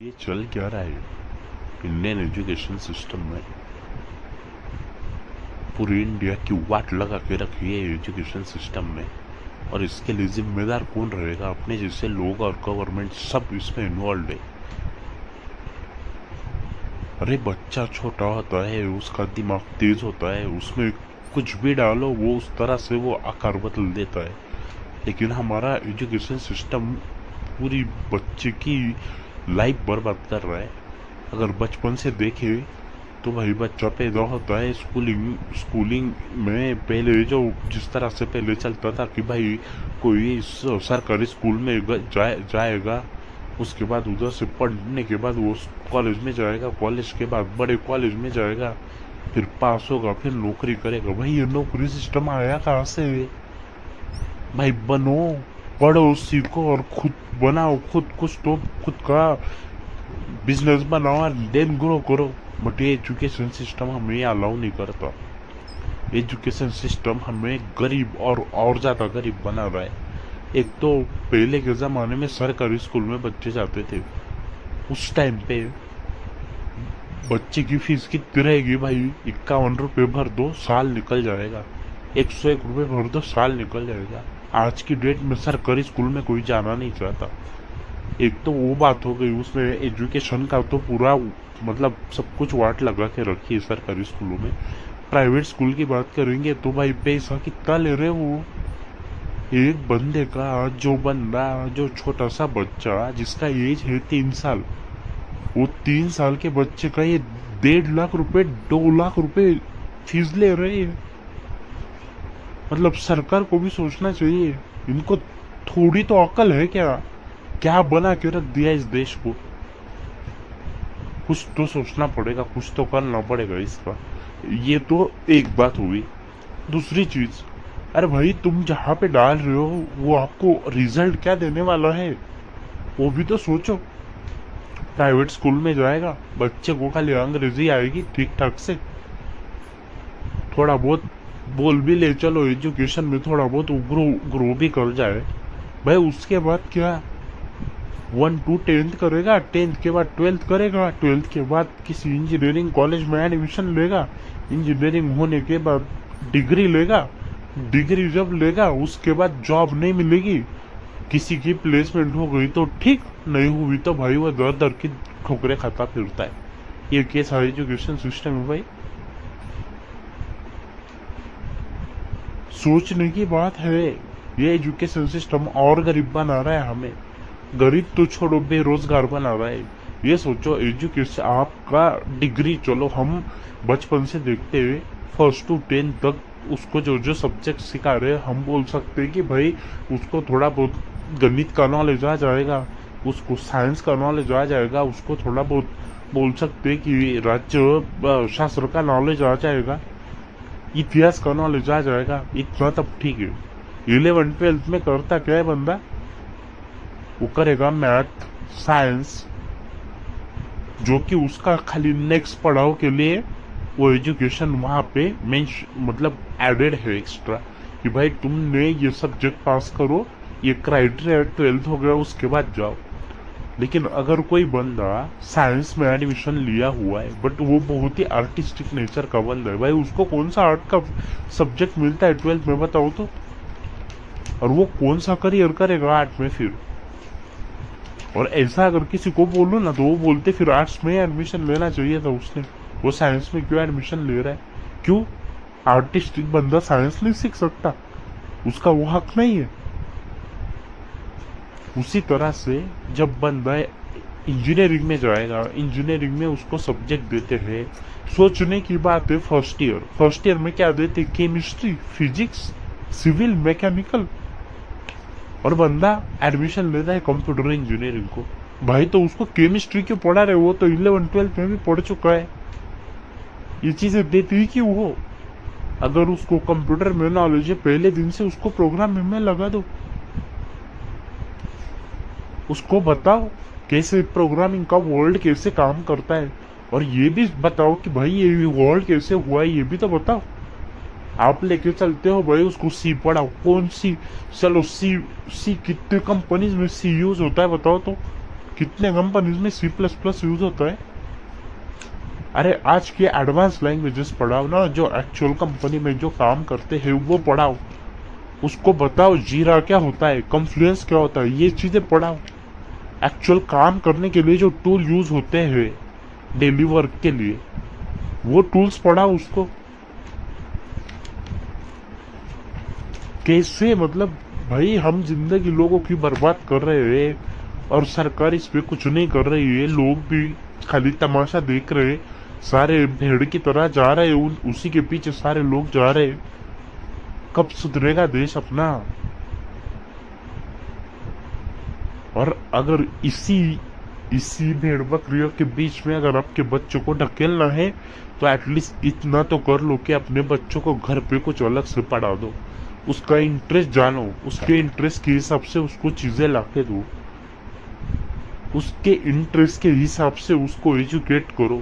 ये चल क्या रहा है इंडियन एजुकेशन सिस्टम में। पूरी इंडिया की वाट लगा के रखी है एजुकेशन सिस्टम में, और इसके लिए जिम्मेदार कौन रहेगा? अपने जैसे लोग और गवर्नमेंट सब इसमें इन्वॉल्व है। अरे बच्चा छोटा होता है, उसका दिमाग तेज होता है, उसमें कुछ भी डालो वो उस तरह से वो आकार बदल देता है। लेकिन हमारा एजुकेशन सिस्टम पूरी बच्चे की लाइफ बर्बाद कर रहा है। अगर बचपन से देखे तो भाई बच्चा पैदा होता है, स्कूलिंग में पहले जो जिस तरह से पहले चलता था कि भाई कोई सरकारी स्कूल में जाएगा, उसके बाद उधर से पढ़ने के बाद वो कॉलेज में जाएगा, कॉलेज के बाद बड़े कॉलेज में जाएगा, फिर पास होगा, फिर नौकरी करेगा। भाई ये नौकरी सिस्टम आया कहाँ से? भाई बनो, पढ़ो, सीखो और खुद बनाओ, खुद कुछ तो खुद का बिजनेस बनाओ और देन ग्रो करो। बट ये एजुकेशन सिस्टम हमें अलाउ नहीं करता। एजुकेशन सिस्टम हमें गरीब और ज्यादा गरीब बना रहा है। एक तो पहले के जमाने में सरकारी स्कूल में बच्चे जाते थे, उस टाइम पे बच्चे की फीस कितनी रहेगी भाई? 51 रुपये भर दो, साल निकल जाएगा। 101 रुपये भर दो, साल निकल जाएगा। आज की डेट में सरकारी स्कूल में कोई जाना नहीं चाहता। एक तो वो बात हो गई, उसमें एजुकेशन का तो पूरा मतलब सब कुछ वाट लगा के रखी है सरकारी स्कूलों में। प्राइवेट स्कूल की बात करेंगे तो भाई पैसा कितना ले रहे वो? एक बंदे का, जो छोटा सा बच्चा जिसका एज है 3 साल, वो 3 साल के बच्चे का ये 1.5 लाख रुपए 2 लाख रुपए फीस ले रहे हैं। मतलब सरकार को भी सोचना चाहिए, इनको थोड़ी तो अकल है क्या? क्या बना के रख दिया इस देश को? कुछ तो सोचना पड़ेगा, कुछ तो करना पड़ेगा इसका। ये तो एक बात हुई। दूसरी चीज, अरे भाई तुम जहाँ पे डाल रहे हो वो आपको रिजल्ट क्या देने वाला है, वो भी तो सोचो। प्राइवेट स्कूल में जाएगा, बच्चे को खाली अंग्रेजी आएगी ठीक ठाक से, थोड़ा बहुत बोल भी ले, चलो एजुकेशन में थोड़ा बहुत ग्रो भी कर जाए। भाई उसके बाद क्या? 1 to 10th करेगा, 10th के बाद 12th करेगा, 12th के बाद किसी इंजीनियरिंग कॉलेज में एडमिशन लेगा, इंजीनियरिंग होने के बाद डिग्री लेगा, डिग्री जब लेगा उसके बाद जॉब नहीं मिलेगी, किसी की प्लेसमेंट हो गई तो ठीक, नहीं हुई तो भाई वो दर दर की ठोकरें खाता फिरता है। ये कैसा एजुकेशन सिस्टम है भाई? सोचने की बात है। ये एजुकेशन सिस्टम और गरीब बना रहा है हमें। गरीब तो छोड़ो, बेरोजगार बना रहा है। ये सोचो, एजुकेशन आपका डिग्री, चलो हम बचपन से देखते हुए 1st to 10th तक उसको जो जो सब्जेक्ट सिखा रहे हैं, हम बोल सकते हैं कि भाई उसको थोड़ा बहुत गणित का नॉलेज आ जाएगा, उसको साइंस का नॉलेज आ जाएगा, उसको थोड़ा बहुत बोल सकते हैं कि राज्य शास्त्र का नॉलेज आ जाएगा, इतिहास का नॉलेज आ जाएगा। इतना तब ठीक है। 11th-12th में करता क्या है बंदा? वो करेगा मैथ, साइंस, जो कि उसका खाली नेक्स्ट पढ़ाओ के लिए वो एजुकेशन वहां पे मतलब एडेड है एक्स्ट्रा, कि भाई तुमने ये सब्जेक्ट पास करो, ये क्राइटेरिया 12th हो गया, उसके बाद जाओ। लेकिन अगर कोई बंदा साइंस में एडमिशन लिया हुआ है बट वो बहुत ही आर्टिस्टिक नेचर का बंदा है, भाई उसको कौन सा आर्ट का सब्जेक्ट मिलता है 12th में, बताओ तो? और वो कौन सा करियर करेगा आर्ट में फिर? और ऐसा अगर किसी को बोलो ना तो वो बोलते फिर आर्ट्स में एडमिशन लेना चाहिए था उसने, वो साइंस में क्यों एडमिशन ले रहा है? क्यों? आर्टिस्टिक बंदा साइंस नहीं सीख सकता? उसका वो हक नहीं है? उसी तरह से जब बंदा इंजीनियरिंग में जाएगा, इंजीनियरिंग में उसको सब्जेक्ट देते हैं, सोचने की बात है, फर्स्ट ईयर में क्या देते? केमिस्ट्री, फिजिक्स, सिविल, मैकेनिकल, और बंदा एडमिशन लेता है कंप्यूटर इंजीनियरिंग को। भाई तो उसको केमिस्ट्री क्यों पढ़ा रहे? वो तो 11th-12th में भी पढ़ चुका है। ये चीजें देती ही क्यों हो? अगर उसको कंप्यूटर में नॉलेज है, पहले दिन से उसको प्रोग्रामिंग में लगा दो, उसको बताओ कैसे प्रोग्रामिंग का वर्ल्ड कैसे काम करता है, और ये भी बताओ कि भाई ये वर्ल्ड कैसे हुआ है, ये भी तो बताओ। आप लेके चलते हो भाई उसको सी पढ़ाओ, कौन सी? चलो सी कितने कंपनीज में सी यूज होता है बताओ तो? कितने कंपनीज में C++ यूज होता है? अरे आज के एडवांस लैंग्वेजेस पढ़ाओ ना, जो एक्चुअल कंपनी में जो काम करते हैं वो पढ़ाओ। उसको बताओ जीरा क्या होता है, कॉन्फ्लुएंस क्या होता है, ये चीजें पढ़ाओ। एक्चुअल काम करने के लिए जो टूल यूज होते हैं डेली वर्क के लिए, वो टूल्स पढ़ाओ उसको। कैसे मतलब भाई हम जिंदगी लोगों की बर्बाद कर रहे हैं और सरकार इस पे कुछ नहीं कर रही है, लोग भी खाली तमाशा देख रहे हैं, सारे भेड़ की तरह जा रहे हैं, उसी के पीछे सारे लोग जा रहे हैं। कब सुधरेगा देश अपना? और अगर इसी इसी भेड़ बकरियों के बीच में अगर आपके बच्चों को ढकेलना है तो एटलीस्ट इतना तो कर लो कि अपने बच्चों को घर पे कुछ अलग से पढ़ा दो, उसका इंटरेस्ट जानो, उसके इंटरेस्ट के हिसाब से उसको चीजें लाके दो, उसके इंटरेस्ट के हिसाब से उसको एजुकेट करो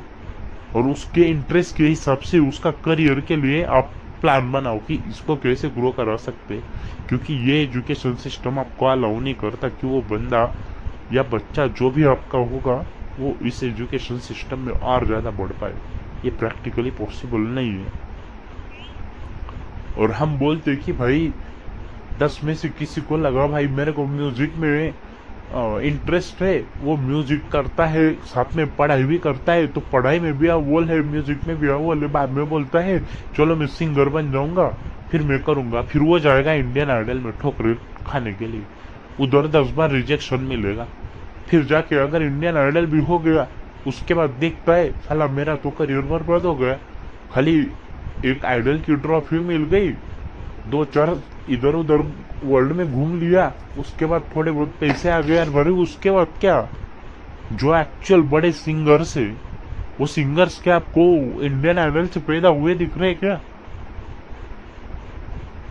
और उसके इंटरेस्ट के हिसाब से उसका करियर के लिए आप प्लान बनाओ कि इसको कैसे ग्रो करा सकते। क्योंकि ये एजुकेशन सिस्टम आपको अलाउ नहीं करता कि वो बंदा या बच्चा जो भी आपका होगा वो इस एजुकेशन सिस्टम में और ज्यादा बढ़ पाए। ये प्रैक्टिकली पॉसिबल नहीं है। और हम बोलते कि भाई 10 में से किसी को लगा भाई मेरे को म्यूजिक में इंटरेस्ट है, वो म्यूजिक करता है, साथ में पढ़ाई भी करता है, तो पढ़ाई में भी अव्वल है, म्यूजिक में भी अव्वल है, बाद में बोलता है चलो मैं सिंगर बन जाऊंगा, फिर मैं करूंगा, फिर वो जाएगा इंडियन आइडल में ठोकरे खाने के लिए, उधर 10 बार रिजेक्शन मिलेगा, फिर जाके अगर इंडियन आइडल भी हो गया उसके बाद देखता है साला मेरा तो करियर बर्बाद हो गया, खाली एक आइडल की ट्रॉफी मिल गई, 2-4 इधर उधर वर्ल्ड में घूम लिया, उसके बाद थोड़े बहुत पैसे आ गए यार भरे, उसके बाद क्या? जो एक्चुअल बड़े सिंगर्स है वो सिंगर्स क्या आपको इंडियन आइडल से पैदा हुए दिख रहे क्या?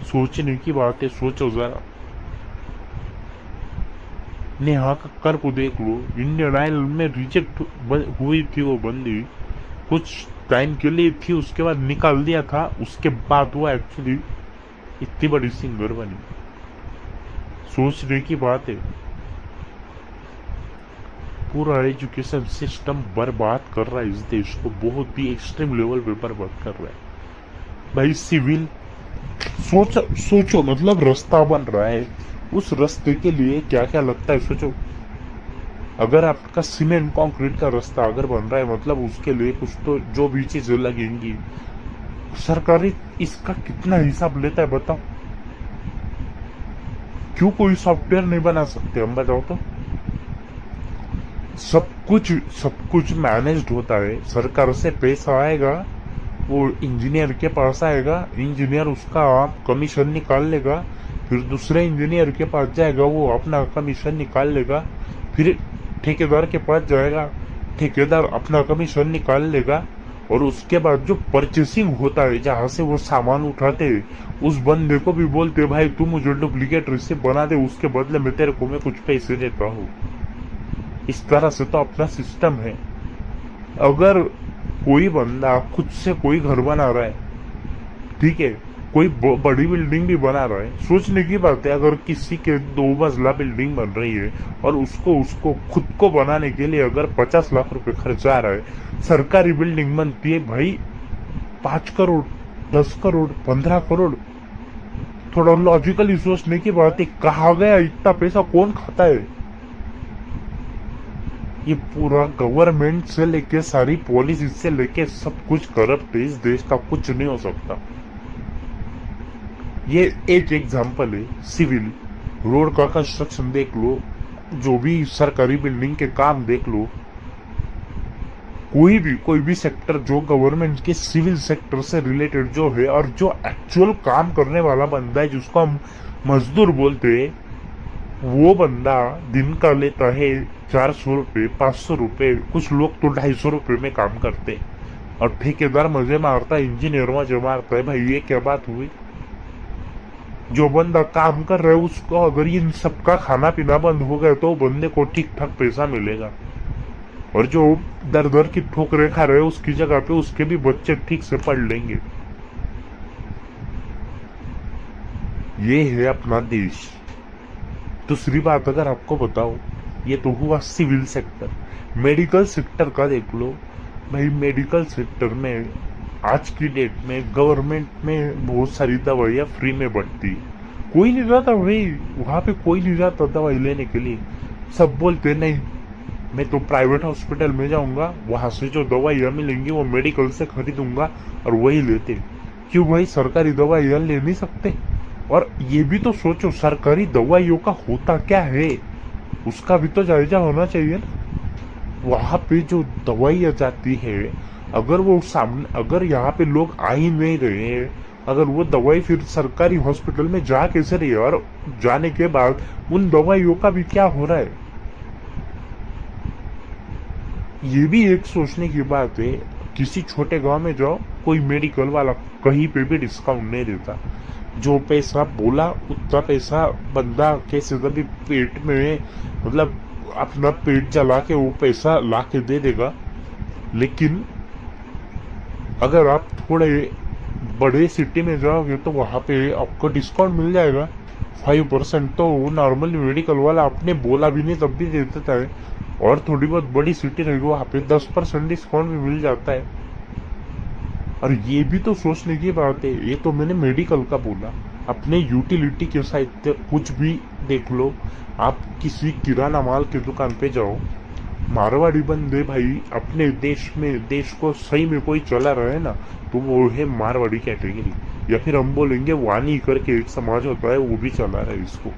सोचने की बात है, सोचो जरा। नेहा कक्कर को देख लो, इंडियन आइडल में रिजेक्ट हुई थी वो बंदी, कुछ टाइम के लिए थी, उसके बाद निकाल दिया था, उसके बाद वो एक्चुअली इतनी बड़ी सिंगर बनी। सोचने की बात है। पूरा एजुकेशन सिस्टम बर्बाद कर रहा है इस देश को, बहुत ही एक्सट्रीम लेवल पे बर्बाद कर रहा है भाई। सिविल सोचो मतलब रास्ता बन रहा है, उस रास्ते के लिए क्या क्या लगता है सोचो। अगर आपका सीमेंट कंक्रीट का रास्ता अगर बन रहा है मतलब उसके लिए कुछ तो जो भी चीजें लगेंगी, सरकारी इसका कितना हिसाब लेता है बताओ? क्यों कोई सॉफ्टवेयर नहीं बना सकते हम, बताओ तो? सब कुछ मैनेज्ड होता है, सरकार से पैसा आएगा, वो इंजीनियर के पास आएगा, इंजीनियर उसका कमीशन निकाल लेगा, फिर दूसरे इंजीनियर के पास जाएगा, वो अपना कमीशन निकाल लेगा, फिर ठेकेदार के पास जाएगा, ठेकेदार अपना कमीशन निकाल लेगा, और उसके बाद जो परचेसिंग होता है जहां से वो सामान उठाते हैं, उस बंदे को भी बोलते भाई तू मुझे डुप्लीकेट रिसिप्ट बना दे, उसके बदले में तेरे को मैं कुछ पैसे देता हूँ। इस तरह से तो अपना सिस्टम है। अगर कोई बंदा खुद से कोई घर बना रहा है, ठीक है, कोई बड़ी बिल्डिंग भी बना रहा है, सोचने की बात है अगर किसी के 2 मंजिला बिल्डिंग बन रही है और उसको खुद को बनाने के लिए अगर 50 लाख रुपए खर्च आ रहा है, सरकारी बिल्डिंग बनती है भाई 5 करोड़, 10 करोड़, 15 करोड़। थोड़ा लॉजिकली सोचने की बात है, कहा गया इतना पैसा कौन खाता है? ये पूरा गवर्नमेंट से लेके सारी पॉलिसी से लेके सब कुछ करप्ट है, इस देश का कुछ नहीं हो सकता। ये एक एग्जांपल है। सिविल रोड का कंस्ट्रक्शन देख लो, जो भी सरकारी बिल्डिंग के काम देख लो, कोई भी सेक्टर जो गवर्नमेंट के सिविल सेक्टर से रिलेटेड जो है और जो एक्चुअल काम करने वाला बंदा है जिसको हम मजदूर बोलते हैं, वो बंदा दिन का लेता है 400 रुपये, 500 रुपये, कुछ लोग तो 250 रुपये में काम करते, और ठेकेदार मजे मारता है, इंजीनियर मजे मारता है। भाई ये क्या बात हुई? जो बंदा काम कर रहा है उसको अगर इन सबका खाना पीना बंद हो गया तो बंदे को ठीक ठाक पैसा मिलेगा, और जो दर दर की ठोकरें खा रहे हैं उसकी जगह पे उसके भी बच्चे ठीक से पढ़ लेंगे। ये है अपना देश। दूसरी बात अगर आपको बताओ, ये तो हुआ सिविल सेक्टर। मेडिकल सेक्टर का देख लो भाई, मेडिकल सेक्टर में आज की डेट में गवर्नमेंट में बहुत सारी दवाइयाँ फ्री में बढ़ती, कोई नहीं जाता भाई वहां पे, कोई नहीं जाता दवाई लेने के लिए। सब बोलते नहीं, मैं तो प्राइवेट हॉस्पिटल में जाऊंगा, वहां से जो दवाइयाँ मिलेंगी वो मेडिकल से खरीदूंगा और वही लेते। क्यों भाई, सरकारी दवाइयाँ ले नहीं सकते? और ये भी तो सोचो, सरकारी दवाइयों का होता क्या है, उसका भी तो जायजा होना चाहिए ना। वहां पे जो दवाइयाँ जाती है, अगर वो सामने, अगर यहाँ पे लोग आ ही नहीं रहे हैं, अगर वो दवाई फिर सरकारी हॉस्पिटल में जा कैसे रही है, और जाने के बाद उन दवाइयों का भी क्या हो रहा है, ये भी एक सोचने की बात है। किसी छोटे गांव में जाओ, कोई मेडिकल वाला कहीं पे भी डिस्काउंट नहीं देता। जो पैसा बोला उतना पैसा बंदा कैसे तभी पेट में, मतलब अपना पेट जला के वो पैसा ला के दे देगा। लेकिन अगर आप थोड़े बड़े सिटी में जाओगे तो वहां पे आपको डिस्काउंट मिल जाएगा 5%। तो नॉर्मली मेडिकल वाला आपने बोला भी नहीं तब भी दे देता है। और थोड़ी बहुत बड़ी सिटी रहेगी वहां पे 10% डिस्काउंट भी मिल जाता है। और ये भी तो सोचने की बात है, ये तो मैंने मेडिकल का बोला। अपने यूटिलिटी के साथ कुछ भी देख लो, आप किसी किराना माल की दुकान पे जाओ, मारवाड़ी बंदे भाई अपने देश में, देश को सही में कोई चला रहा है ना, तो वो है मारवाड़ी कैटेगरी। या फिर हम बोलेंगे वानी करके एक समाज होता है, वो भी चला रहा है इसको।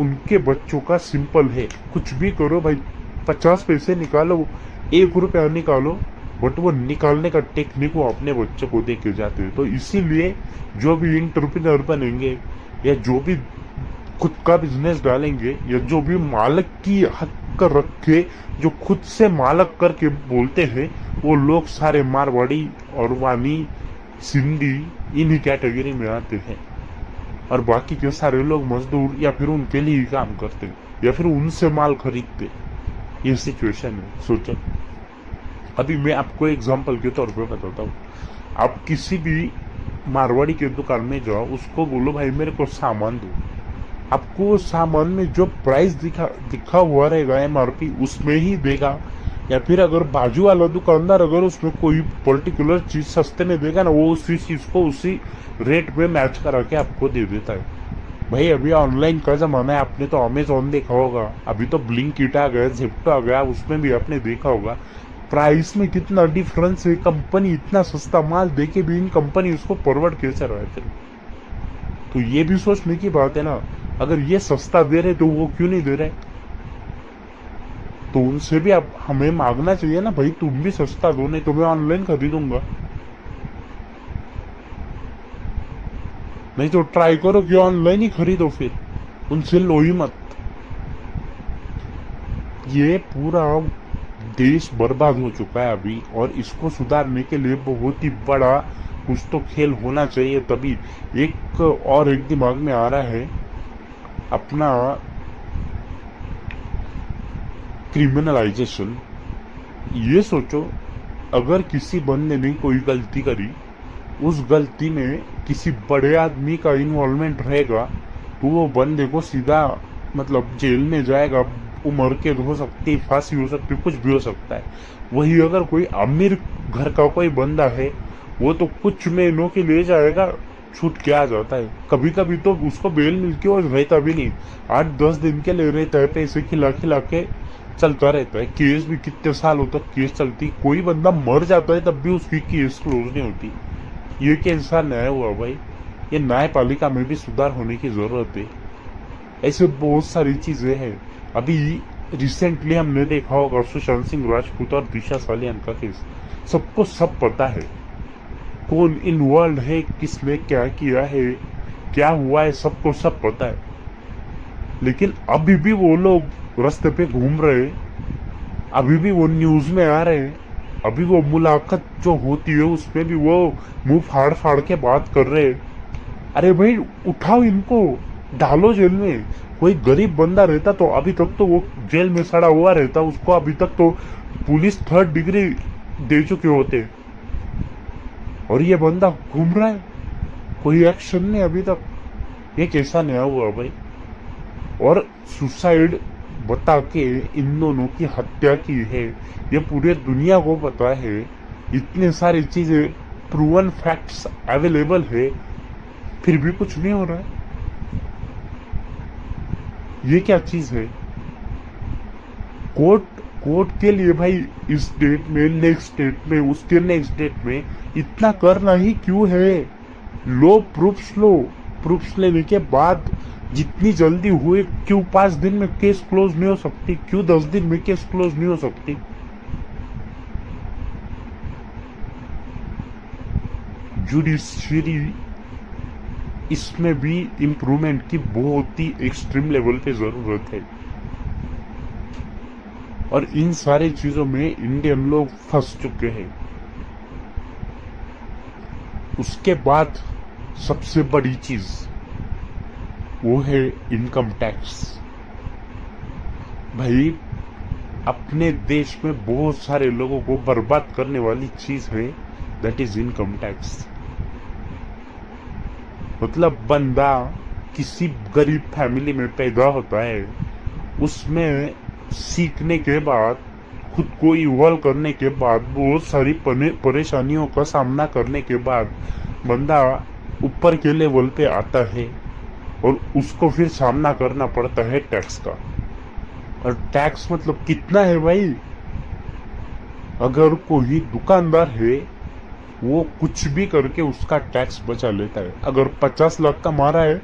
उनके बच्चों का सिंपल है, कुछ भी करो भाई, 50 पैसे निकालो, 1 रुपया निकालो, बट वो निकालने का टेक्निक वो अपने बच्चों को दे के जाते हैं। तो इसीलिए जो भी इंटरप्रेन्योर बनेंगे, या जो भी खुद का बिजनेस डालेंगे, या जो भी मालिक की हक रख के जो खुद से मालिक करके बोलते हैं, वो लोग सारे मारवाड़ी और वानी, सिंधी इन्हीं कैटेगरी में आते हैं। और बाकी के सारे लोग मजदूर या फिर उनके लिए ही काम करते या फिर उनसे माल खरीदते। ये सिचुएशन है, सोचो। अभी मैं आपको एग्जांपल के तौर पे बताता हूँ। आप किसी भी मारवाड़ी के दुकान में जाओ, उसको बोलो भाई मेरे को सामान दो, आपको सामान में जो प्राइस दिखा हुआ रहेगा MRP उसमें ही देगा। या फिर अगर बाजू वाला दुकानदार अगर उसमें कोई पर्टिकुलर चीज सस्ते में देगा ना, वो उसी चीज को उसी रेट में मैच करा के आपको दे देता है। भाई अभी ऑनलाइन का जमाना है, आपने तो अमेजोन देखा होगा, अभी तो ब्लिंकिट आ गया, ज़ेप्टो आ गया, उसमें भी आपने देखा होगा प्राइस में कितना डिफरेंस है। कंपनी इतना सस्ता माल देके भी इन कंपनी उसको फॉरवर्ड कैसे रहा है फिर? तो ये भी सोचने की बात है ना, अगर ये सस्ता दे रहे तो वो क्यों नहीं दे रहे? तो उनसे भी आप हमें मांगना चाहिए ना, भाई तुम भी सस्ता दो, नहीं तो मैं ऑनलाइन खरीदूंगा। नहीं तो ट्राई करो कि ऑनलाइन ही खरीदो, फिर उनसे लो ही मत। ये पूरा देश बर्बाद हो चुका है अभी, और इसको सुधारने के लिए बहुत ही बड़ा कुछ तो खेल होना चाहिए। तभी एक दिमाग में आ रहा है अपना, क्रिमिनलाइजेशन। ये सोचो, अगर किसी बंदे ने कोई गलती करी, उस गलती में किसी बड़े आदमी का इन्वॉल्वमेंट रहेगा, तो वो बंदे को सीधा मतलब जेल में जाएगा, उम्र कैद हो सकती है, फांसी हो सकती है, कुछ भी हो सकता है। वही अगर कोई अमीर घर का कोई बंदा है, वो तो कुछ महीनों के लिए जाएगा, छूट के आ जाता है। कभी कभी तो उसको बेल मिलती है और रहता भी नहीं, 8-10 दिन के लिए रहता है, पैसे खिला खिला के चलता रहता है। केस भी कितने सालों तक केस चलती, कोई बंदा मर जाता है तब भी उसकी केस क्लोज नहीं होती। ये कैसा न्याय हुआ भाई? ये न्यायपालिका में भी सुधार होने की जरूरत है। ऐसे बहुत सारी चीजें हैं। अभी रिसेंटली हमने देखा होगा सुशांत सिंह राजपूत और दिशा सालियान का केस, सबको सब पता है कौन इन्वॉल्व है, किसने क्या किया है, क्या हुआ है, सबको सब पता है। लेकिन अभी भी वो लोग रास्ते पे घूम रहे हैं, अभी भी वो न्यूज में आ रहे हैं, अभी वो मुलाकात जो होती है उसमें भी वो मुंह फाड़ फाड़ के बात कर रहे हैं। अरे भाई उठाओ इनको, डालो जेल में। कोई गरीब बंदा रहता तो अभी तक तो वो जेल में सड़ा हुआ रहता, उसको अभी तक तो पुलिस 3rd डिग्री दे चुके होते। और ये बंदा घूम रहा है, कोई एक्शन नहीं अभी तक। ये कैसा नया हुआ भाई? और सुसाइड बता के इन दोनों की हत्या की है, ये पूरे दुनिया को पता है, इतने सारी चीजें प्रूवन फैक्ट्स अवेलेबल है, फिर भी कुछ नहीं हो रहा है। ये क्या चीज है? कोर्ट कोर्ट के लिए भाई इस डेट में, नेक्स्ट डेट में, उसके नेक्स्ट डेट में इतना करना ही क्यों है? लो प्रूफ्स लेने के बाद जितनी जल्दी हुए, क्यों 5 दिन में केस क्लोज नहीं हो सकती? क्यों 10 दिन में केस क्लोज नहीं हो सकती? जुडिशरी इसमें भी इम्प्रूवमेंट की बहुत ही एक्सट्रीम लेवल पे जरूरत है, और इन सारी चीजों में इंडियन लोग फंस चुके हैं। उसके बाद सबसे बड़ी चीज वो है इनकम टैक्स। भाई अपने देश में बहुत सारे लोगों को बर्बाद करने वाली चीज है, दैट इज इनकम टैक्स। मतलब बंदा किसी गरीब फैमिली में पैदा होता है, उसमें सीखने के बाद, खुद को इवॉल्व करने के बाद, बहुत सारी परेशानियों का सामना करने के बाद बंदा ऊपर के लेवल पे आता है, और उसको फिर सामना करना पड़ता है टैक्स का। और टैक्स मतलब कितना है भाई? अगर कोई दुकानदार है, वो कुछ भी करके उसका टैक्स बचा लेता है। अगर 50 लाख का मारा है,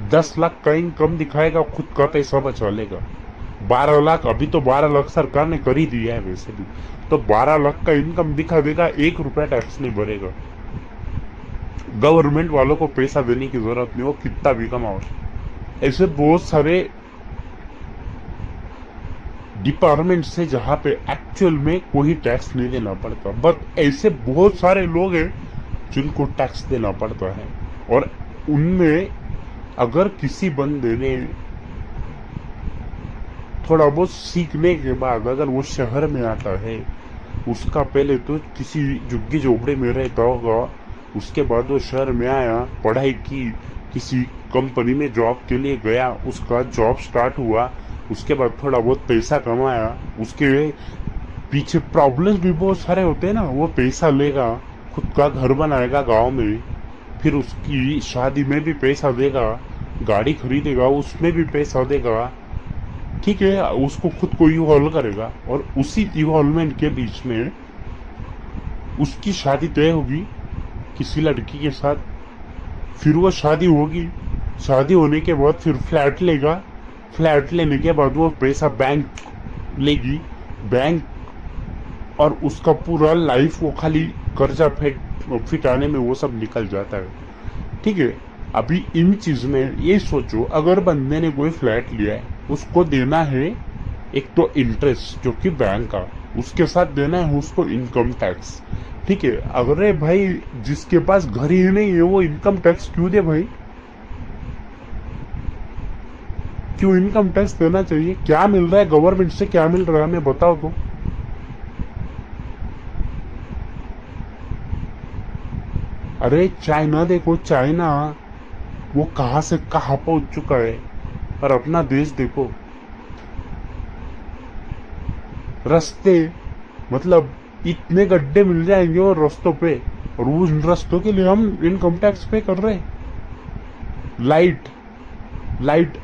10 लाख का इनकम दिखाएगा, खुद का पैसा बचा लेगा। 12 लाख, अभी तो 12 लाख सरकार ने कर ही दिया है वैसे भी, तो 12 लाख का इनकम दिखा देगा, 1 रुपया टैक्स नहीं भरेगा। गवर्नमेंट वालों को पैसा देने की जरूरत नहीं, वो कितना भी कमाओ। ऐसे बहुत सारे डिपार्टमेंट से जहां पे एक्चुअल में कोई टैक्स नहीं देना पड़ता, बट ऐसे बहुत सारे लोग हैं जिनको टैक्स देना पड़ता है। और उनमें अगर किसी बंदे ने थोड़ा बहुत सीखने के बाद अगर वो शहर में आता है, उसका पहले तो किसी झुग्गी झोपड़े में रहता होगा, उसके बाद वो शहर में आया, पढ़ाई की, किसी कंपनी में जॉब के लिए गया, उसका जॉब स्टार्ट हुआ, उसके बाद थोड़ा बहुत पैसा कमाया, उसके पीछे प्रॉब्लम्स भी बहुत सारे होते हैं ना, वो पैसा लेगा, खुद का घर बनाएगा गांव में, फिर उसकी शादी में भी पैसा देगा, गाड़ी खरीदेगा उसमें भी पैसा देगा, ठीक है, उसको खुद को इवॉल्व करेगा, और उसी इवॉल्वमेंट के बीच में उसकी शादी तय होगी किसी लड़की के साथ, फिर वो शादी होगी, शादी होने के बाद फिर फ्लैट लेगा, फ्लैट लेने के बाद वो पैसा बैंक लेगी, बैंक, और उसका पूरा लाइफ वो खाली कर्जा फिटाने में वो सब निकल जाता है। ठीक है, अभी इन चीज में ये सोचो, अगर बंदे ने कोई फ्लैट लिया है, उसको देना है एक तो इंटरेस्ट जो कि बैंक का, उसके साथ देना है उसको इनकम टैक्स। ठीक है, अगर भाई जिसके पास घर ही नहीं है वो इनकम टैक्स क्यों दे भाई? क्यों इनकम टैक्स देना चाहिए? क्या मिल रहा है गवर्नमेंट से, क्या मिल रहा है हमें बताओ तो। अरे चाइना देखो, चाइना वो कहां से कहां पहुंच चुका है, और अपना देश देखो, रास्ते मतलब इतने गड्ढे मिल जाएंगे और रास्तों पे, और उन रास्तों के लिए हम इनकम टैक्स पे कर रहे हैं। लाइट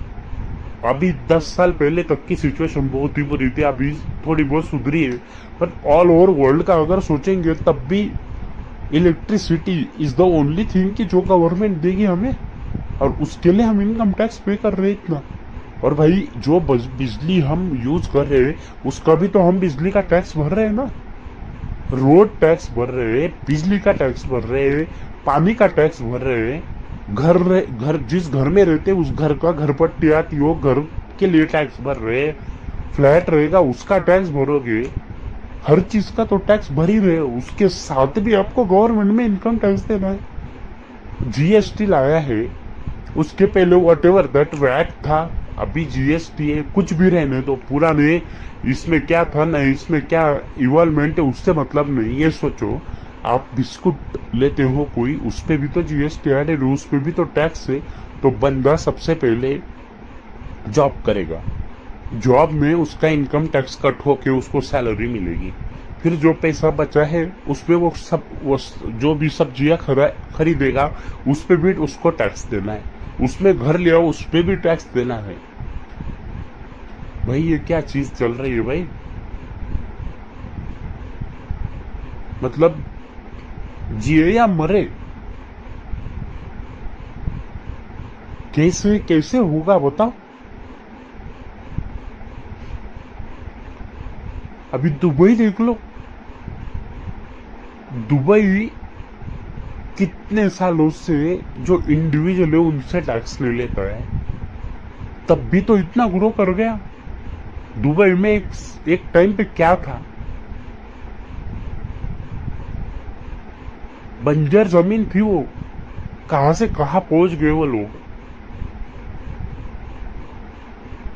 अभी 10 साल पहले तक की सिचुएशन बहुत ही बुरी थी, अभी थोड़ी बहुत सुधरी है, बट ऑल ओवर वर्ल्ड का अगर सोचेंगे तब भी electricity is the only thing कि जो गवर्नमेंट देगी हमें, और उसके लिए हम इनकम टैक्स पे कर रहे हैं इतना। और भाई जो बिजली हम यूज कर रहे हैं, उसका भी तो हम बिजली का टैक्स भर रहे हैं ना, रोड टैक्स भर रहे हैं, बिजली का टैक्स भर रहे हैं, पानी का टैक्स भर रहे हैं, घर जिस घर में रहते उस घर का घर पट्टी आती हो, घर के लिए टैक्स भर रहे हैं, फ्लैट रहेगा उसका टैक्स भरोगे, हर चीज का तो टैक्स भर ही रहे हो, उसके साथ भी आपको गवर्नमेंट में इनकम टैक्स देना है। जीएसटी लाया है, उसके पहले व्हाटएवर दैट वैट था, अभी जीएसटी है, कुछ भी रहने तो पुराने, इसमें क्या था ना, इसमें क्या इवॉल्वमेंट है उससे मतलब नहीं। ये सोचो, आप बिस्कुट लेते हो कोई, उस पर भी तो जीएसटी ऐड है, उस पर भी तो टैक्स है, तो बंदा सबसे पहले जॉब करेगा, जॉब में उसका इनकम टैक्स कट होके उसको सैलरी मिलेगी, फिर जो पैसा बचा है उसपे वो जो भी सब्जियां खरीदेगा उस पे भी उसको टैक्स देना है, उसमें घर लिया उस पे भी टैक्स देना है। भाई ये क्या चीज चल रही है भाई? मतलब जिए या मरे, कैसे कैसे होगा बताओ? अभी दुबई देख लो, दुबई कितने सालों से जो इंडिविजुअल है उनसे टैक्स ले लेता है, तब भी तो इतना ग्रो कर गया। दुबई में एक टाइम पे क्या था, बंजर जमीन थी वो, कहां से कहां पहुंच गए वो लोग।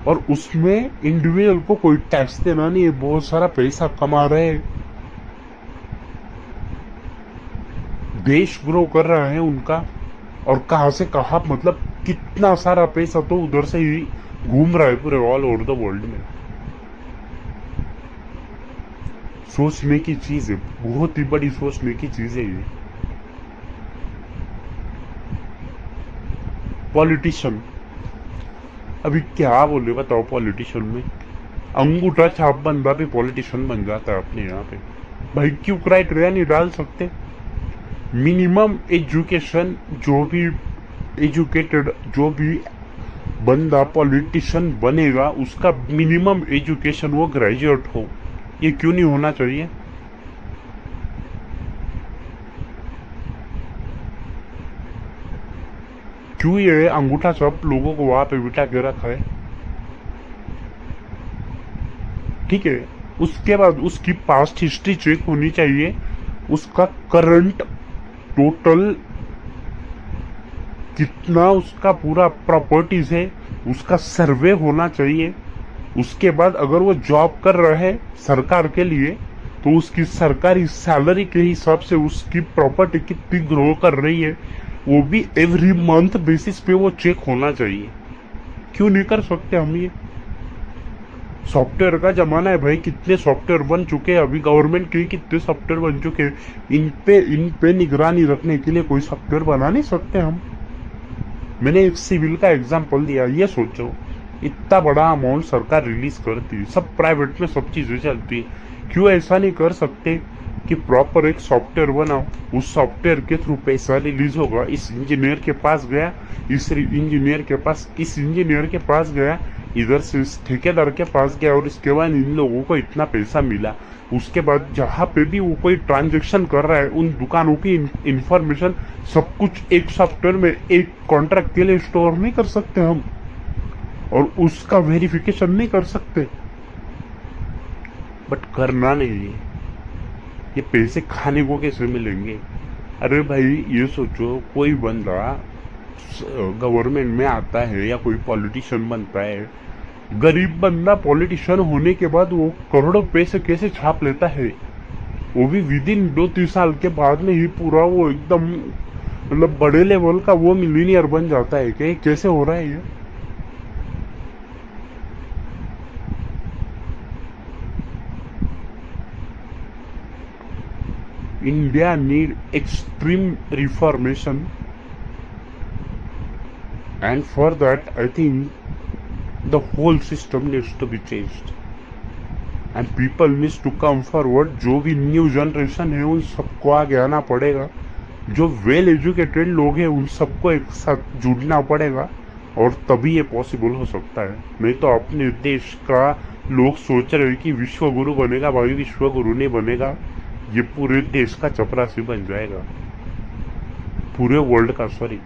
और उसमें इंडिविजुअल को कोई टैक्स देना नहीं है, बहुत सारा पैसा कमा रहे हैं, देश ग्रो कर रहा है उनका। और कहां से कहां, मतलब कितना सारा पैसा तो उधर से ही घूम रहा है पूरे ऑल ओवर द वर्ल्ड में। सोचने की चीज है, बहुत ही बड़ी सोचने की चीज है ये। पॉलिटिशियन, अभी क्या बोले बताओ पॉलिटिशियन में? अंगूठा छाप बंदा भी पॉलिटिशियन बन जाता है अपने यहाँ पे। भाई क्यों क्राइटेरिया नहीं डाल सकते? मिनिमम एजुकेशन, जो भी एजुकेटेड जो भी बंदा पॉलिटिशियन बनेगा उसका मिनिमम एजुकेशन वो ग्रेजुएट हो, ये क्यों नहीं होना चाहिए? क्यों ये अंगूठा छाप लोगों को वहां पे बिठा के रखा है? ठीक है, उसके बाद उसकी पास्ट हिस्ट्री चेक होनी चाहिए, उसका करंट टोटल कितना उसका पूरा प्रॉपर्टीज है उसका सर्वे होना चाहिए। उसके बाद अगर वो जॉब कर रहा है सरकार के लिए तो उसकी सरकारी सैलरी के हिसाब से उसकी प्रॉपर्टी कितनी ग्रो कर रही है वो भी एवरी मंथ बेसिस पे वो चेक होना चाहिए। क्यों नहीं कर सकते हम ये? सॉफ्टवेयर का जमाना है भाई, कितने सॉफ्टवेयर बन चुके हैं, अभी गवर्नमेंट के कितने सॉफ्टवेयर बन चुके हैं। इन पे निगरानी रखने के लिए कोई सॉफ्टवेयर बना नहीं सकते हम? मैंने एक सिविल का एग्जांपल दिया, ये सोचो इतना बड़ा अमाउंट सरकार रिलीज करती है, सब प्राइवेट में सब चीजें चलती है, क्यों ऐसा नहीं कर सकते कि प्रॉपर एक सॉफ्टवेयर बनाओ, उस सॉफ्टवेयर के थ्रू पैसा रिलीज होगा, इस इंजीनियर के पास गया, इस इंजीनियर के पास, इस इंजीनियर के पास गया, इधर से इस ठेकेदार के पास गया और इसके बाद इन लोगों को इतना पैसा मिला। उसके बाद जहां पे भी वो कोई ट्रांजेक्शन कर रहा है उन दुकानों की इंफॉर्मेशन सब कुछ एक सॉफ्टवेयर में एक कॉन्ट्रैक्ट के लिए स्टोर नहीं कर सकते हम, और उसका वेरिफिकेशन नहीं कर सकते। बट करना नहीं है, ये पैसे खाने को कैसे मिलेंगे? अरे भाई ये सोचो, कोई बंदा गवर्नमेंट में आता है या कोई पॉलिटिशियन बनता है, गरीब बंदा पॉलिटिशियन होने के बाद वो करोड़ों पैसे कैसे छाप लेता है, वो भी विद इन 2-3 साल के बाद में ही पूरा वो एकदम मतलब बड़े लेवल का वो मिलीनियर बन जाता है। क्या कैसे हो रहा है ये? India need extreme reformation, and for that I think the whole system needs to be changed and people needs to come forward। जो भी न्यू जनरेशन है उन सबको आगे आना पड़ेगा, जो वेल एजुकेटेड लोग हैं उन सबको एक साथ जुड़ना पड़ेगा, और तभी ये पॉसिबल हो सकता है। नहीं तो अपने देश का लोग सोच रहे हैं कि विश्व गुरु बनेगा, भाई विश्व गुरु नहीं बनेगा, ये पूरे देश का चपरासी बन जाएगा, पूरे वर्ल्ड का, सॉरी।